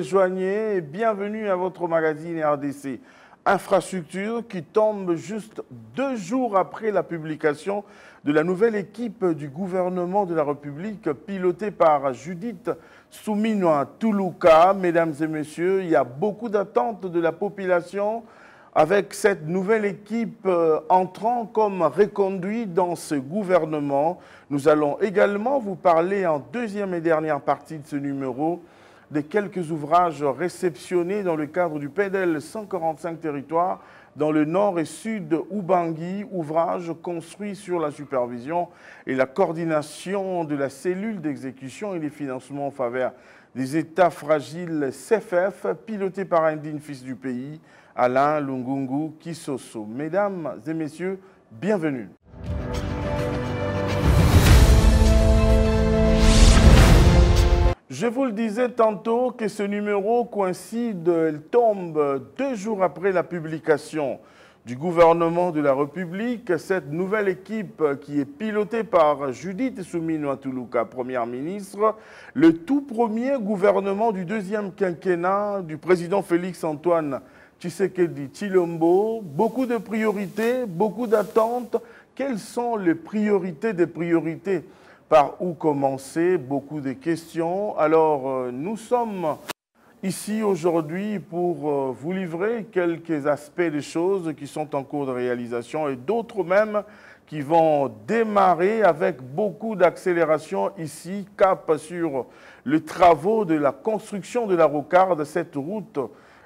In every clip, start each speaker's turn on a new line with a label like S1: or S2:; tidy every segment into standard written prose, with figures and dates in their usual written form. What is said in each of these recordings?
S1: rejoignez, bienvenue à votre magazine RDC Infrastructure qui tombe juste 2 jours après la publication de la nouvelle équipe du gouvernement de la République pilotée par Judith Suminwa Tuluka. Mesdames et messieurs, il y a beaucoup d'attentes de la population avec cette nouvelle équipe entrant comme reconduit dans ce gouvernement. Nous allons également vous parler en deuxième et dernière partie de ce numéro de quelques ouvrages réceptionnés dans le cadre du PEDEL 145 territoires dans le nord et sud Ubangui, ouvrages construits sur la supervision et la coordination de la cellule d'exécution et les financements en faveur des États fragiles CFF, piloté par un digne fils du pays, Alain Lungungu Kisoso. Mesdames et messieurs, bienvenue. Je vous le disais tantôt que ce numéro coïncide, il tombe 2 jours après la publication du gouvernement de la République. Cette nouvelle équipe qui est pilotée par Judith Suminwa Tuluka, première ministre, le tout premier gouvernement du deuxième quinquennat du président Félix-Antoine Tshisekedi Tshilombo. Beaucoup de priorités, beaucoup d'attentes. Quelles sont les priorités des priorités? Par où commencer? Beaucoup de questions. Alors, nous sommes ici aujourd'hui pour vous livrer quelques aspects des choses qui sont en cours de réalisation et d'autres même qui vont démarrer avec beaucoup d'accélération ici, cap sur les travaux de la construction de la rocarde, cette route,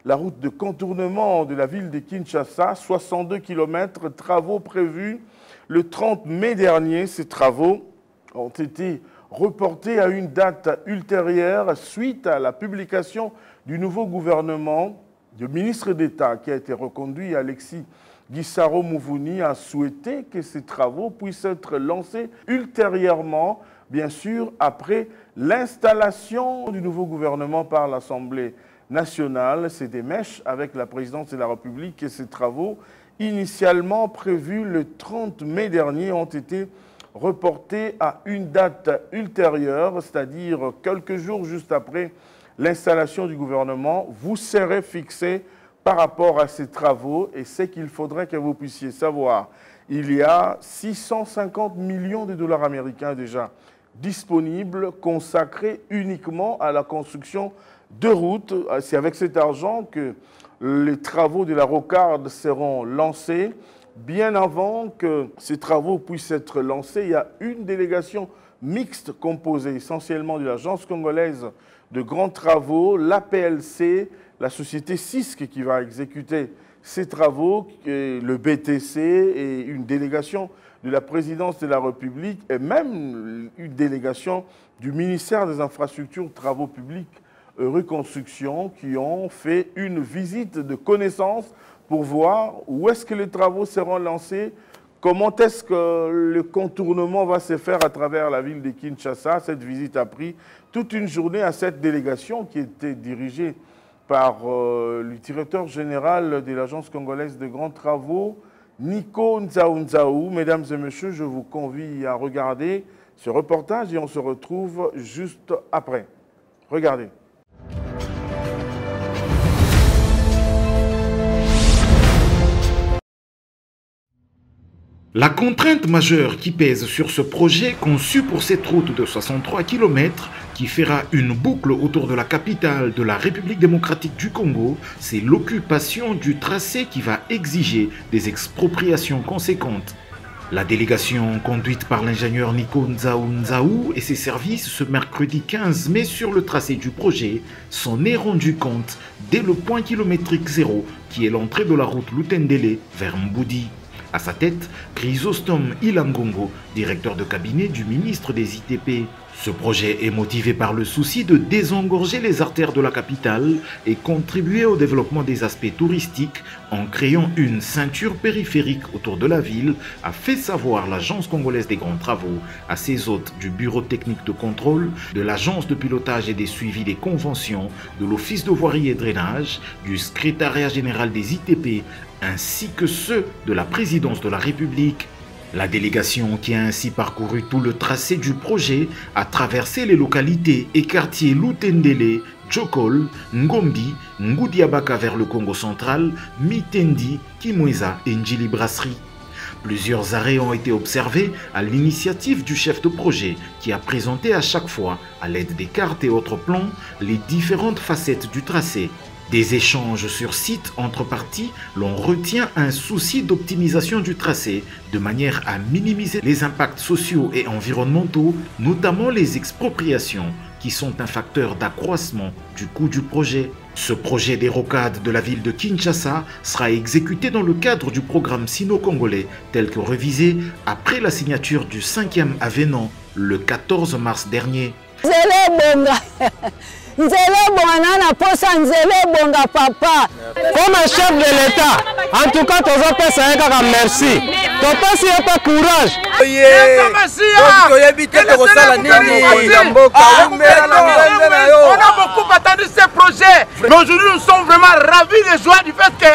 S1: la route de contournement de la ville de Kinshasa, 62 km, travaux prévus le 30 mai dernier. Ces travaux ont été reportés à une date ultérieure suite à la publication du nouveau gouvernement. Le ministre d'État qui a été reconduit, Alexis Gisaro Mouvouni, a souhaité que ces travaux puissent être lancés ultérieurement, bien sûr, après l'installation du nouveau gouvernement par l'Assemblée nationale. C'est des mèches avec la présidence de la République et ces travaux, initialement prévus le 30 mai dernier, ont été reporté à une date ultérieure, c'est-à-dire quelques jours juste après l'installation du gouvernement. Vous serez fixé par rapport à ces travaux et ce qu'il faudrait que vous puissiez savoir. Il y a 650 millions de dollars américains déjà disponibles, consacrés uniquement à la construction de routes. C'est avec cet argent que les travaux de la rocarde seront lancés. Bien avant que ces travaux puissent être lancés, il y a une délégation mixte composée essentiellement de l'Agence congolaise de grands travaux, l'APLC, la société CISC qui va exécuter ces travaux, le BTC et une délégation de la présidence de la République et même une délégation du ministère des Infrastructures, Travaux publics et Reconstruction qui ont fait une visite de connaissance pour voir où est-ce que les travaux seront lancés, comment est-ce que le contournement va se faire à travers la ville de Kinshasa. Cette visite a pris toute une journée à cette délégation qui était dirigée par le directeur général de l'Agence congolaise de grands travaux, Nico Nzaou. Mesdames et messieurs, je vous convie à regarder ce reportage et on se retrouve juste après. Regardez.
S2: La contrainte majeure qui pèse sur ce projet conçu pour cette route de 63 km qui fera une boucle autour de la capitale de la République démocratique du Congo, c'est l'occupation du tracé qui va exiger des expropriations conséquentes. La délégation conduite par l'ingénieur Nico Nzaou et ses services ce mercredi 15 mai sur le tracé du projet s'en est rendu compte dès le point kilométrique 0 qui est l'entrée de la route Lutendele vers Mboudi. À sa tête, Chrysostome Ilangongo, directeur de cabinet du ministre des ITP. Ce projet est motivé par le souci de désengorger les artères de la capitale et contribuer au développement des aspects touristiques en créant une ceinture périphérique autour de la ville, a fait savoir l'Agence congolaise des grands travaux à ses hôtes du Bureau technique de contrôle, de l'Agence de pilotage et des suivis des conventions, de l'Office de voirie et drainage, du Secrétariat général des ITP, ainsi que ceux de la présidence de la République. La délégation qui a ainsi parcouru tout le tracé du projet a traversé les localités et quartiers Lutendele, Djokol, Ngombi, Ngoudiabaka vers le Congo central, Mitendi, Kimweza et Njili Brasserie. Plusieurs arrêts ont été observés à l'initiative du chef de projet qui a présenté à chaque fois, à l'aide des cartes et autres plans, les différentes facettes du tracé. Des échanges sur site entre parties, l'on retient un souci d'optimisation du tracé de manière à minimiser les impacts sociaux et environnementaux, notamment les expropriations, qui sont un facteur d'accroissement du coût du projet. Ce projet des rocades de la ville de Kinshasa sera exécuté dans le cadre du programme sino-congolais tel que révisé après la signature du 5e avenant le 14 mars dernier.
S3: Comme chef de l'État, en tout cas, merci. Courage.
S4: On a beaucoup attendu ces projets. Mais aujourd'hui, nous sommes vraiment ravis et joie du fait que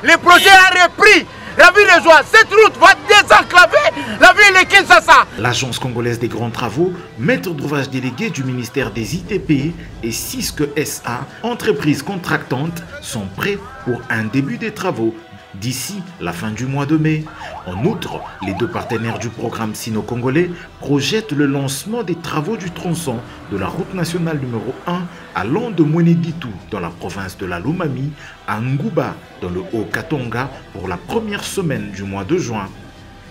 S4: le projet a repris. Ravis et joie. Cette route va désenclaver la ville de Kinshasa.
S2: L'Agence congolaise des grands travaux, maître d'ouvrage délégué du ministère des ITP et Cisque SA, entreprise contractante, sont prêts pour un début des travaux d'ici la fin du mois de mai. En outre, les deux partenaires du programme sino-congolais projettent le lancement des travaux du tronçon de la route nationale numéro 1 allant de Mweneditu dans la province de la Lomami à Ngouba dans le Haut-Katonga pour la première semaine du mois de juin.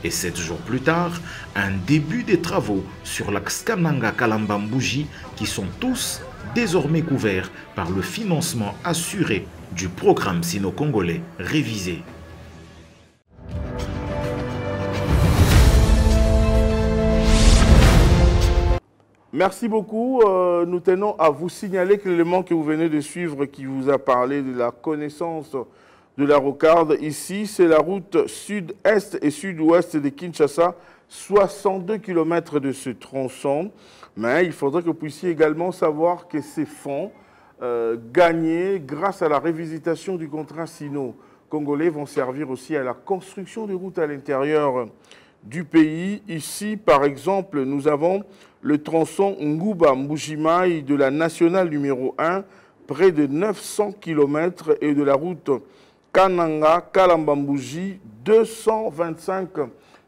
S2: Et 7 jours plus tard, un début des travaux sur l'axe Kananga-Kalamba-Mbouji qui sont tous désormais couverts par le financement assuré du programme sino-congolais révisé.
S1: Merci beaucoup. Nous tenons à vous signaler que l'élément que vous venez de suivre qui vous a parlé de la connaissance de la rocarde, ici, c'est la route sud-est et sud-ouest de Kinshasa, 62 km de ce tronçon. Mais il faudrait que vous puissiez également savoir que ces fonds gagnés grâce à la révisitation du contrat sino-congolais vont servir aussi à la construction de routes à l'intérieur du pays. Ici, par exemple, nous avons le tronçon Ngouba-Mbujimai de la nationale numéro 1, près de 900 km, et de la route Kananga-Kalamba-Mbouji, 225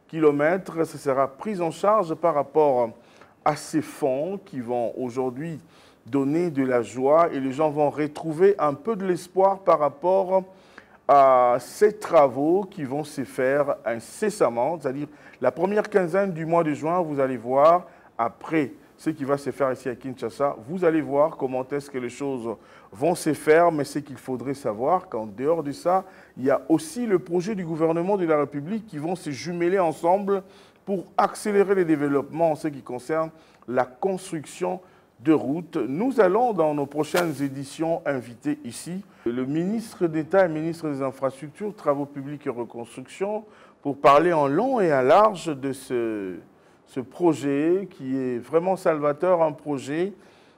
S1: km. Ce sera pris en charge par rapport à ces fonds qui vont aujourd'hui donner de la joie et les gens vont retrouver un peu de l'espoir par rapport à ces travaux qui vont se faire incessamment, c'est-à-dire la première quinzaine du mois de juin, vous allez voir, après ce qui va se faire ici à Kinshasa, vous allez voir comment est-ce que les choses vont se faire, mais ce qu'il faudrait savoir, qu'en dehors de ça, il y a aussi le projet du gouvernement de la République qui vont se jumeler ensemble pour accélérer les développements en ce qui concerne la construction de routes. Nous allons, dans nos prochaines éditions, inviter ici le ministre d'État et ministre des Infrastructures, Travaux publics et Reconstruction pour parler en long et en large de ce projet qui est vraiment salvateur, un projet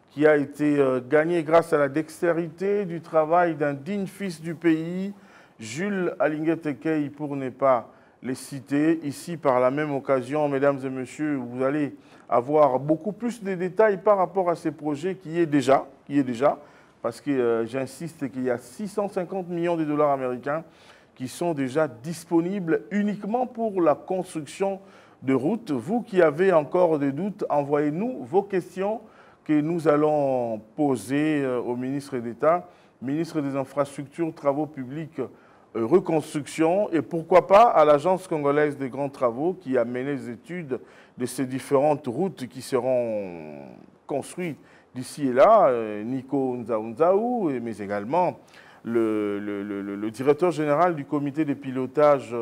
S1: qui a été gagné grâce à la dextérité du travail d'un digne fils du pays, Jules Alinguet-Tekei, pour ne pas les citer. Ici, par la même occasion, mesdames et messieurs, vous allez avoir beaucoup plus de détails par rapport à ces projets qui est déjà, parce que j'insiste qu'il y a 650 millions de dollars américains qui sont déjà disponibles uniquement pour la construction de routes. Vous qui avez encore des doutes, envoyez-nous vos questions que nous allons poser au ministre d'État, ministre des Infrastructures, Travaux publics, Reconstruction, et pourquoi pas à l'Agence congolaise des grands travaux qui a mené les études de ces différentes routes qui seront construites d'ici et là, Nico Nzaou, mais également le directeur général du comité de pilotage,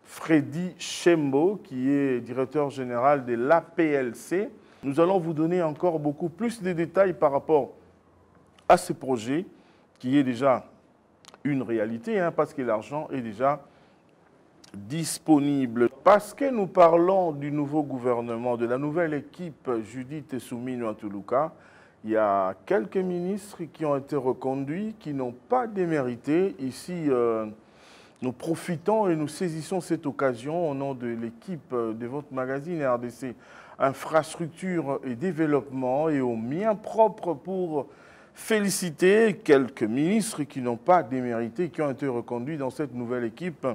S1: Freddy Chembo, qui est directeur général de l'APLC. Nous allons vous donner encore beaucoup plus de détails par rapport à ce projet qui est déjà une réalité, parce que l'argent est déjà disponible. Parce que nous parlons du nouveau gouvernement, de la nouvelle équipe Judith Soumino Antuluka, il y a quelques ministres qui ont été reconduits, qui n'ont pas démérité. Ici, nous profitons et nous saisissons cette occasion au nom de l'équipe de votre magazine RDC Infrastructure et Développement et au mien propre pour féliciter quelques ministres qui n'ont pas démérité, qui ont été reconduits dans cette nouvelle équipe.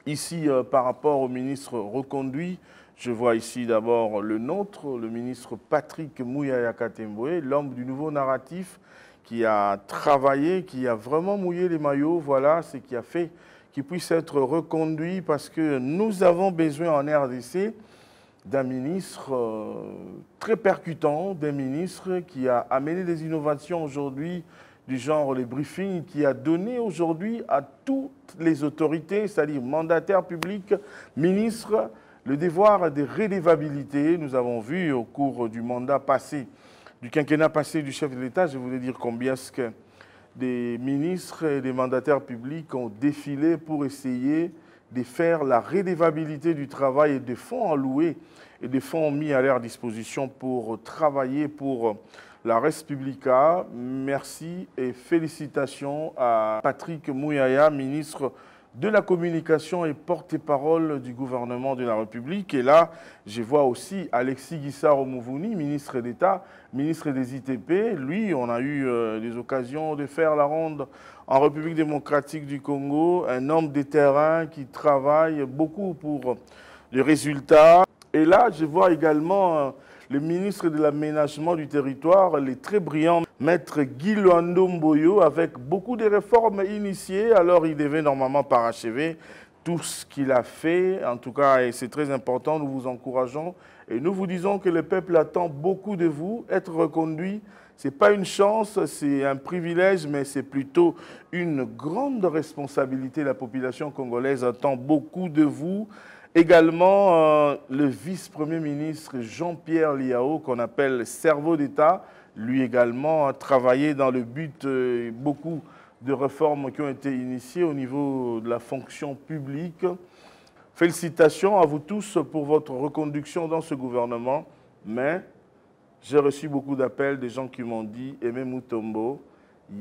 S1: Ici, par rapport aux ministres reconduits, je vois ici d'abord le nôtre, le ministre Patrick Mouyaya Katemboué, l'homme du nouveau narratif qui a travaillé, qui a vraiment mouillé les maillots. Voilà ce qui a fait qu'il puisse être reconduit parce que nous avons besoin en RDC d'un ministre très percutant, d'un ministre qui a amené des innovations aujourd'hui du genre les briefings, qui a donné aujourd'hui à toutes les autorités, c'est-à-dire mandataires publics, ministres, le devoir de redevabilité. Nous avons vu au cours du mandat passé, du quinquennat passé du chef de l'État, je voulais dire combien est-ce que des ministres et des mandataires publics ont défilé pour essayer de faire la redevabilité du travail et des fonds alloués et des fonds mis à leur disposition pour travailler pour la Res Publica. Merci et félicitations à Patrick Mouyaya, ministre de la communication et porte-parole du gouvernement de la République. Et là, je vois aussi Alexis Guissaro-Mouvouni, ministre d'État, ministre des ITP. Lui, on a eu des occasions de faire la ronde en République démocratique du Congo, un homme de terrain qui travaille beaucoup pour les résultats. Et là, je vois également le ministre de l'Aménagement du territoire, le très brillant maître Guy Luando Mboyo, avec beaucoup de réformes initiées. Alors, il devait normalement parachever tout ce qu'il a fait. En tout cas, et c'est très important, nous vous encourageons. Et nous vous disons que le peuple attend beaucoup de vous. Être reconduit, ce n'est pas une chance, c'est un privilège, mais c'est plutôt une grande responsabilité. La population congolaise attend beaucoup de vous. Également, le vice-premier ministre Jean-Pierre Liao, qu'on appelle cerveau d'État, lui également a travaillé dans le but beaucoup de réformes qui ont été initiées au niveau de la fonction publique. Félicitations à vous tous pour votre reconduction dans ce gouvernement, mais j'ai reçu beaucoup d'appels des gens qui m'ont dit « Aimé Mutombo,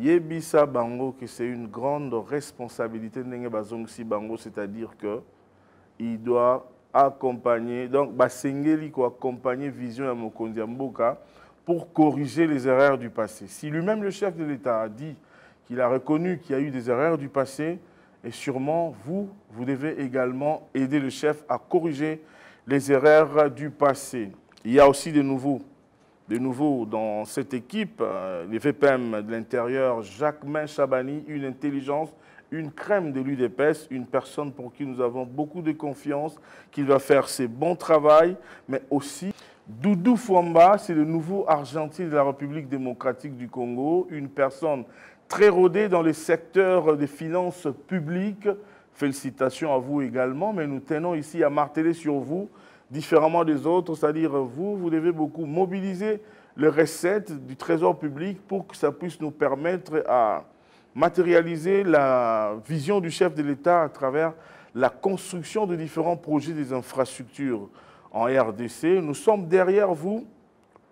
S1: Yebisa Bango, que c'est une grande responsabilité de Nenge Bazongsi Bango, c'est-à-dire que il doit accompagner, donc Basengeli ko accompagner Vision à Mokonzi Mboka pour corriger les erreurs du passé. Si lui-même, le chef de l'État, a dit qu'il a reconnu qu'il y a eu des erreurs du passé, et sûrement vous devez également aider le chef à corriger les erreurs du passé. Il y a aussi de nouveaux dans cette équipe, les VPM de l'intérieur, Jacquemain Chabani, une intelligence, une crème de l'UDPS, une personne pour qui nous avons beaucoup de confiance, qui va faire ses bons travail, mais aussi Doudou Fouamba, c'est le nouveau argentier de la République démocratique du Congo, une personne très rodée dans le secteur des finances publiques. Félicitations à vous également, mais nous tenons ici à marteler sur vous, différemment des autres, c'est-à-dire vous devez beaucoup mobiliser les recettes du trésor public pour que ça puisse nous permettre à matérialiser la vision du chef de l'État à travers la construction de différents projets des infrastructures en RDC. Nous sommes derrière vous,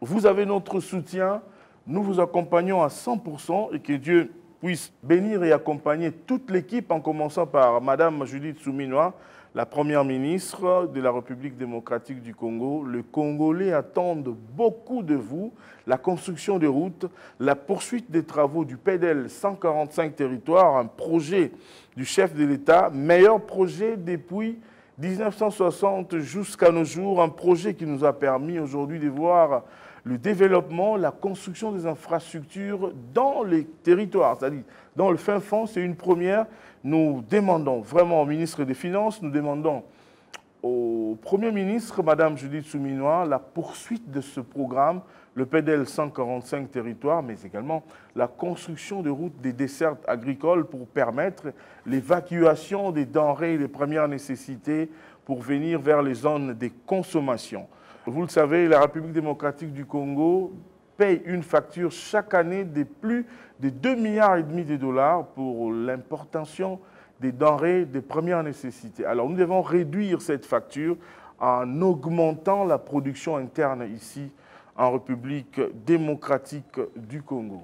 S1: vous avez notre soutien, nous vous accompagnons à 100% et que Dieu puisse bénir et accompagner toute l'équipe en commençant par Madame Judith Souminoa, la première ministre de la République démocratique du Congo. Les Congolais attendent beaucoup de vous, la construction des routes, la poursuite des travaux du PEDEL 145 territoires, un projet du chef de l'État, meilleur projet depuis 1960 jusqu'à nos jours, un projet qui nous a permis aujourd'hui de voir le développement, la construction des infrastructures dans les territoires, c'est-à-dire dans le fin fond, c'est une première. Nous demandons vraiment au ministre des Finances, nous demandons au Premier ministre, Madame Judith Souminoa, la poursuite de ce programme, le PEDEL 145 territoires, mais également la construction de routes des dessertes agricoles pour permettre l'évacuation des denrées et des premières nécessités pour venir vers les zones de consommation. Vous le savez, la République démocratique du Congo paye une facture chaque année de plus de 2,5 milliards de dollars pour l'importation des denrées de première nécessité. Alors nous devons réduire cette facture en augmentant la production interne ici en République démocratique du Congo.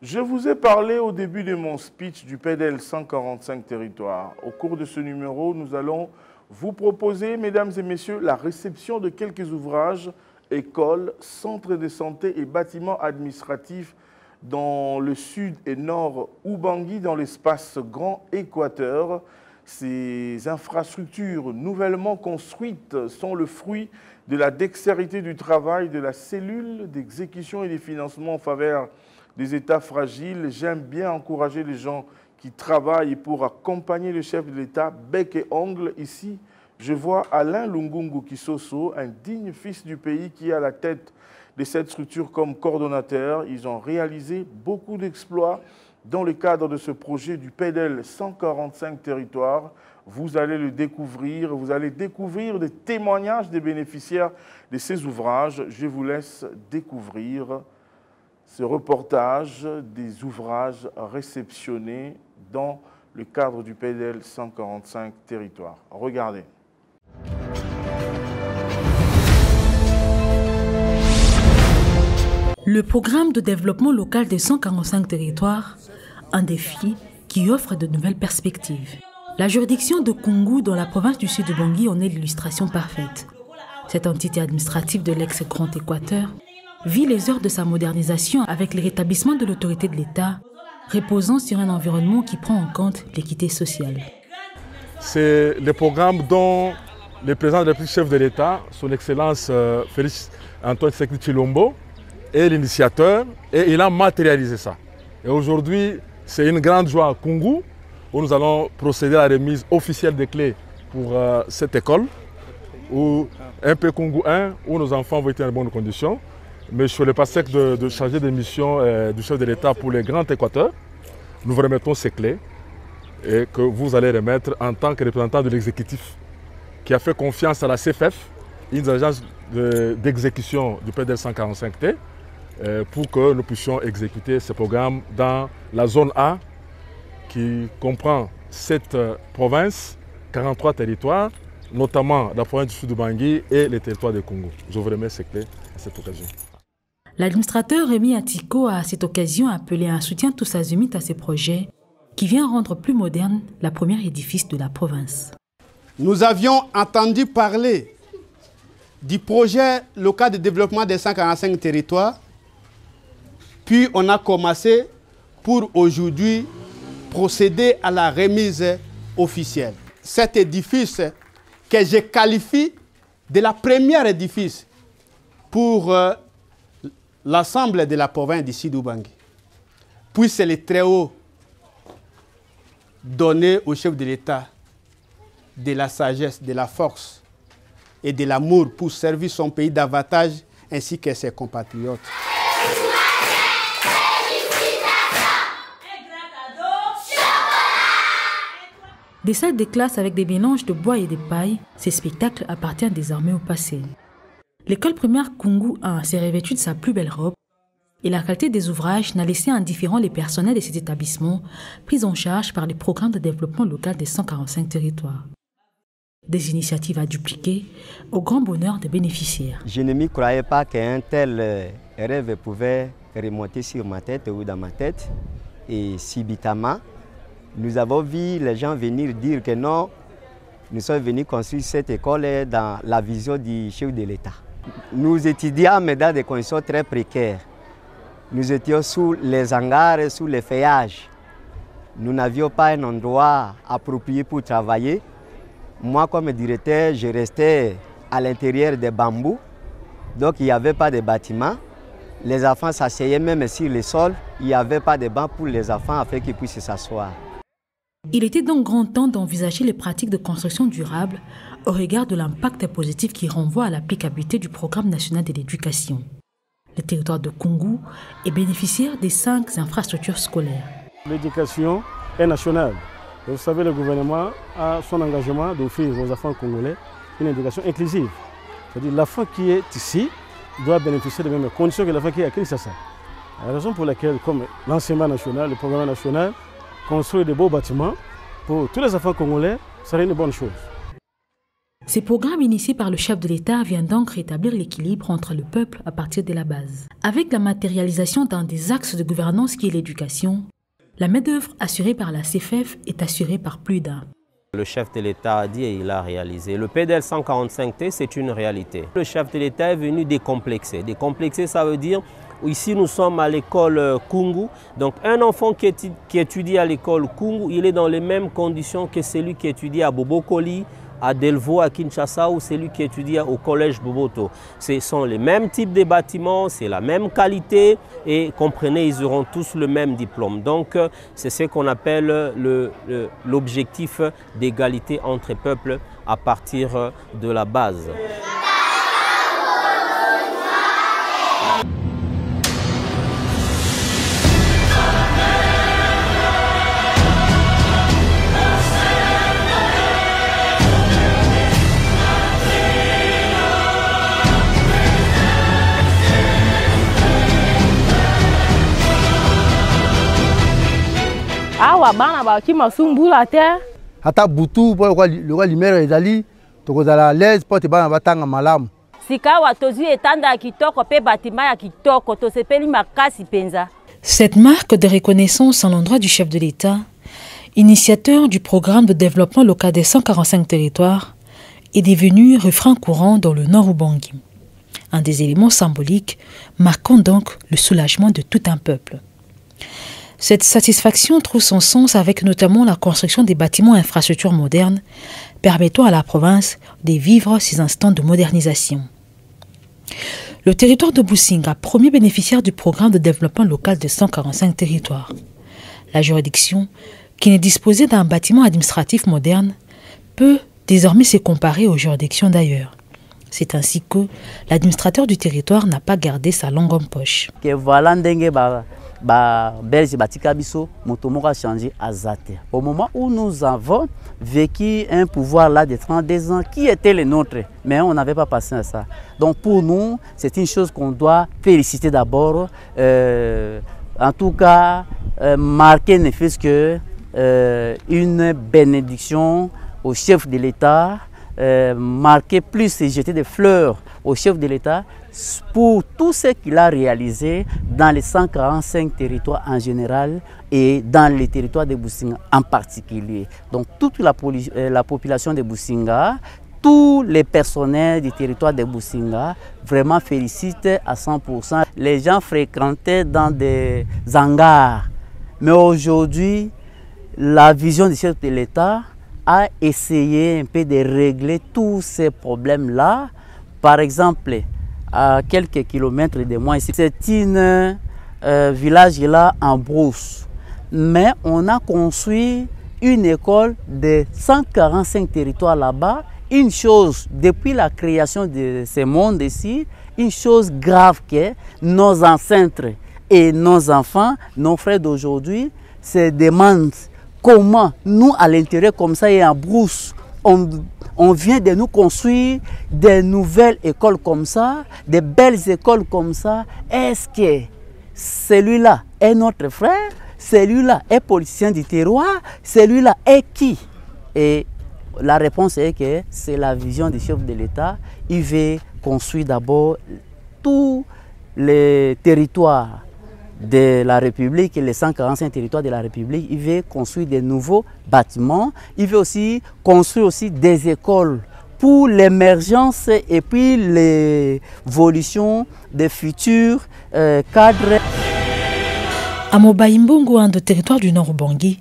S1: Je vous ai parlé au début de mon speech du PDL 145 territoires. Au cours de ce numéro, nous allons vous proposer, mesdames et messieurs, la réception de quelques ouvrages, écoles, centres de santé et bâtiments administratifs dans le sud et nord Ubangui, dans l'espace Grand Équateur. Ces infrastructures nouvellement construites sont le fruit de la dextérité du travail de la cellule d'exécution et des financements en faveur des États fragiles. J'aime bien encourager les gens qui travaillent pour accompagner le chef de l'État bec et ongle. Ici, je vois Alain Lungungu Kisoso, un digne fils du pays qui est à la tête de cette structure comme coordonnateur. Ils ont réalisé beaucoup d'exploits dans le cadre de ce projet du PDL 145 territoires. Vous allez le découvrir, vous allez découvrir des témoignages des bénéficiaires de ces ouvrages. Je vous laisse découvrir ce reportage des ouvrages réceptionnés dans le cadre du PDL 145 territoires. Regardez.
S5: Le programme de développement local des 145 territoires, un défi qui offre de nouvelles perspectives. La juridiction de Kungu dans la province du sud de Bangui en est l'illustration parfaite. Cette entité administrative de l'ex-Grand Équateur vit les heures de sa modernisation avec le rétablissement de l'autorité de l'État, reposant sur un environnement qui prend en compte l'équité sociale.
S6: C'est le programme dont le président de la République, chef de l'État, son Excellence Félix Antoine Tshisekedi Tshilombo, est l'initiateur et il a matérialisé ça. Et aujourd'hui, c'est une grande joie à Kungu où nous allons procéder à la remise officielle des clés pour cette école, où MP Kungu 1, où nos enfants vont être dans de bonnes conditions. Mais je le passé de chargé de mission du chef de l'État pour le Grand Équateur. Nous vous remettons ces clés et que vous allez remettre en tant que représentant de l'exécutif qui a fait confiance à la CFF, une agence d'exécution du PDL 145T, pour que nous puissions exécuter ce programme dans la zone A qui comprend 7 provinces, 43 territoires, notamment la province du sud de Bangui et les territoires de Congo. Je vous remets ces clés à cette occasion.
S5: L'administrateur Rémi Atiko a à cette occasion appelé un soutien tous azimuts à ces projets qui vient rendre plus moderne la première édifice de la province.
S7: Nous avions entendu parler du projet local de développement des 145 territoires, puis on a commencé pour aujourd'hui procéder à la remise officielle. Cet édifice que je qualifie de la première édifice pour l'ensemble de la province d'ici d'Ubangui. Puis c'est le très haut donné au chef de l'État de la sagesse, de la force et de l'amour pour servir son pays davantage ainsi que ses compatriotes.
S5: Des salles de classe avec des mélanges de bois et de paille, ces spectacles appartiennent désormais au passé. L'école primaire Kungu 1 s'est revêtue de sa plus belle robe et la qualité des ouvrages n'a laissé indifférent les personnels de cet établissement pris en charge par les programmes de développement local des 145 territoires. Des initiatives à dupliquer au grand bonheur des bénéficiaires.
S8: Je ne m'y croyais pas qu'un tel rêve pouvait remonter sur ma tête ou dans ma tête. Et subitement, nous avons vu les gens venir dire que non, nous sommes venus construire cette école dans la vision du chef de l'État. Nous étudions dans des conditions très précaires. Nous étions sous les hangars, sous les feuillages. Nous n'avions pas un endroit approprié pour travailler. Moi, comme directeur, je restais à l'intérieur des bambous. Donc, il n'y avait pas de bâtiment. Les enfants s'asseyaient même sur le sol. Il n'y avait pas de banc pour les enfants afin qu'ils puissent s'asseoir.
S5: Il était donc grand temps d'envisager les pratiques de construction durable au regard de l'impact positif qui renvoie à l'applicabilité du Programme national de l'éducation. Le territoire de Kungu est bénéficiaire des 5 infrastructures scolaires.
S9: L'éducation est nationale. Et vous savez, le gouvernement a son engagement d'offrir aux enfants congolais une éducation inclusive. C'est-à-dire l'enfant qui est ici doit bénéficier des mêmes conditions que l'enfant qui est à Kinshasa. La raison pour laquelle, comme l'enseignement national, le programme national, construire de beaux bâtiments pour tous les enfants congolais serait une bonne chose.
S5: Ces programmes initiés par le chef de l'État viennent donc rétablir l'équilibre entre le peuple à partir de la base. Avec la matérialisation d'un des axes de gouvernance qui est l'éducation, la main-d'œuvre assurée par la CFF est assurée par plus d'un.
S10: Le chef de l'État a dit et il a réalisé. Le PDL 145T, c'est une réalité. Le chef de l'État est venu décomplexer. Décomplexer, ça veut dire, ici nous sommes à l'école Kungu. Donc un enfant qui étudie à l'école Kungu, il est dans les mêmes conditions que celui qui étudie à Bobokoli, à Delvaux, à Kinshasa, ou celui qui étudie au collège Boboto. Ce sont les mêmes types de bâtiments, c'est la même qualité et comprenez, ils auront tous le même diplôme. Donc c'est ce qu'on appelle l'objectif d'égalité entre peuples à partir de la base.
S11: awa bana baki masumbula te
S12: ata butu po le limero ezali tokozala l'aise po te bana batanga malamu
S11: sika wa tozwi etanda ya kitoko pe batima ya kitoko tosepeli makasi penza.
S5: Cette marque de reconnaissance à l'endroit du chef de l'État, initiateur du programme de développement local des 145 territoires, est devenue refrain courant dans le Nord Ubangi. Un des éléments symboliques marquant donc le soulagement de tout un peuple. Cette satisfaction trouve son sens avec notamment la construction des bâtiments et infrastructures modernes permettant à la province de vivre ces instants de modernisation. Le territoire de Businga, premier bénéficiaire du programme de développement local de 145 territoires. La juridiction, qui ne disposait d'un bâtiment administratif moderne, peut désormais se comparer aux juridictions d'ailleurs. C'est ainsi que l'administrateur du territoire n'a pas gardé sa langue en poche.
S13: Au moment où nous avons vécu un pouvoir là de 32 ans qui était le nôtre, mais on n'avait pas passé à ça. Donc pour nous, c'est une chose qu'on doit féliciter d'abord. En tout cas, marquer ne fût-ce que une bénédiction au chef de l'État, marquer plus et jeter des fleurs au chef de l'État pour tout ce qu'il a réalisé dans les 145 territoires en général et dans les territoires de Businga en particulier. Donc toute la population de Businga, tous les personnels du territoire de Businga vraiment félicitent à 100%. Les gens fréquentaient dans des hangars. Mais aujourd'hui, la vision du chef de l'État a essayé un peu de régler tous ces problèmes-là. Par exemple, à quelques kilomètres de moi ici, c'est un village là en brousse. Mais on a construit une école de 145 territoires là-bas. Une chose, depuis la création de ce monde ici, une chose grave que nos ancêtres et nos enfants, nos frères d'aujourd'hui, se demandent comment nous, à l'intérieur comme ça et en brousse, on vient de nous construire des nouvelles écoles comme ça, des belles écoles comme ça. Est-ce que celui-là est notre frère? Celui-là est politicien du terroir? Celui-là est qui? Et la réponse est que c'est la vision du chef de l'État. Il veut construire d'abord tous les territoires de la République, les 145 territoires de la République. Il veut construire des nouveaux bâtiments. Il veut aussi construire des écoles pour l'émergence et puis l'évolution des futurs cadres.
S5: À Mobaïmbongo, un des territoires du Nord Ubangi,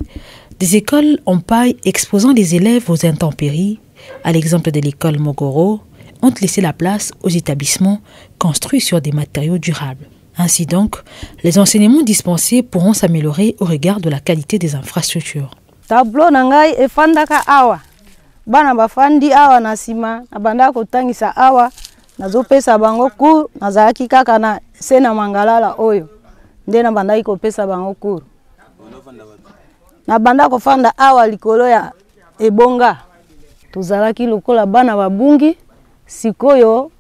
S5: des écoles en paille exposant les élèves aux intempéries, à l'exemple de l'école Mogoro, ont laissé la place aux établissements construits sur des matériaux durables. Ainsi donc, les enseignements dispensés pourront s'améliorer au regard de la qualité des infrastructures.
S11: Tableau nangai efandaka awa. Bana bafandi awa na sima, na banda kotangisa awa, nazopesa bango cours, nazalaki kaka na sena mangalala oyo. Nde na banda ikopesa bango cours. Na banda kofanda awa likolo ya ebonga. Tozalaki lokola bana babungi, sikoyo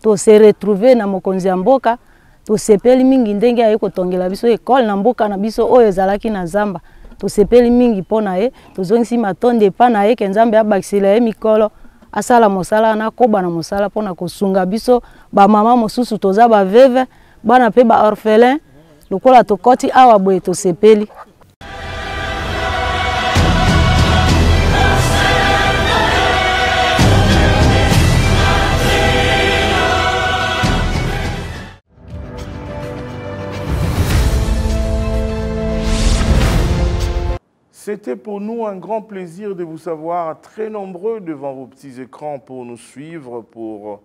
S11: to se retrouver na mokonzi ya mboka. Tosepeli mingi ndenge aye kotongela biso école na mboka na biso oyo ezalaki na zamba. Tosepeli mingi pona ye, tozongisi matonde pa na ye ke nzambe abakisela ye mikolo asala mosala na koba na mosala pona kosunga biso ba mama mosusu toza ba veve bana pe ba orphelin lokola tokoti awa boye tosepeli.
S1: C'était pour nous un grand plaisir de vous savoir très nombreux devant vos petits écrans pour nous suivre pour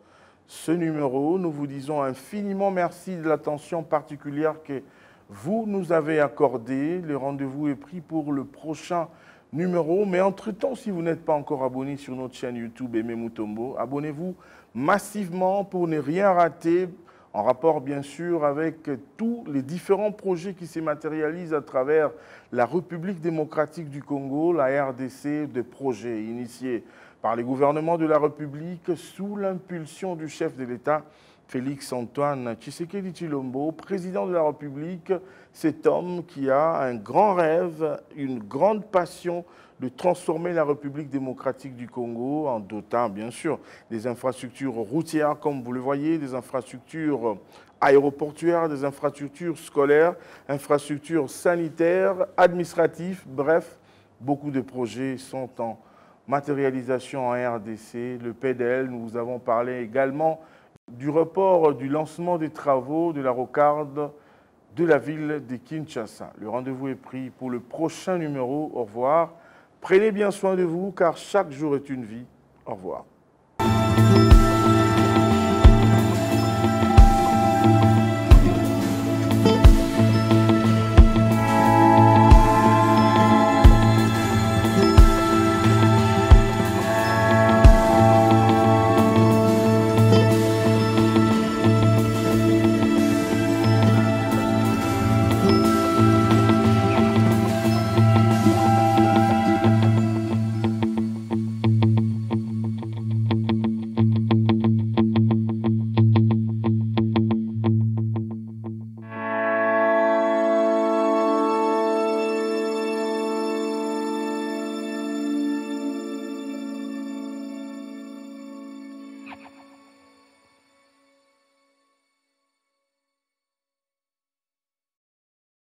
S1: ce numéro. Nous vous disons infiniment merci de l'attention particulière que vous nous avez accordée. Le rendez-vous est pris pour le prochain numéro. Mais entre-temps, si vous n'êtes pas encore abonné sur notre chaîne YouTube Aimé Mutombo, abonnez-vous massivement pour ne rien rater, en rapport bien sûr avec tous les différents projets qui se matérialisent à travers la République démocratique du Congo, la RDC, des projets initiés par les gouvernements de la République sous l'impulsion du chef de l'État, Félix-Antoine Tshisekedi Tshilombo, président de la République, cet homme qui a un grand rêve, une grande passion de transformer la République démocratique du Congo en dotant bien sûr des infrastructures routières, comme vous le voyez, des infrastructures aéroportuaires, des infrastructures scolaires, infrastructures sanitaires, administratives, bref, beaucoup de projets sont en matérialisation en RDC. Le PDL, nous vous avons parlé également du report du lancement des travaux de la rocarde de la ville de Kinshasa. Le rendez-vous est pris pour le prochain numéro. Au revoir. Prenez bien soin de vous car chaque jour est une vie. Au revoir.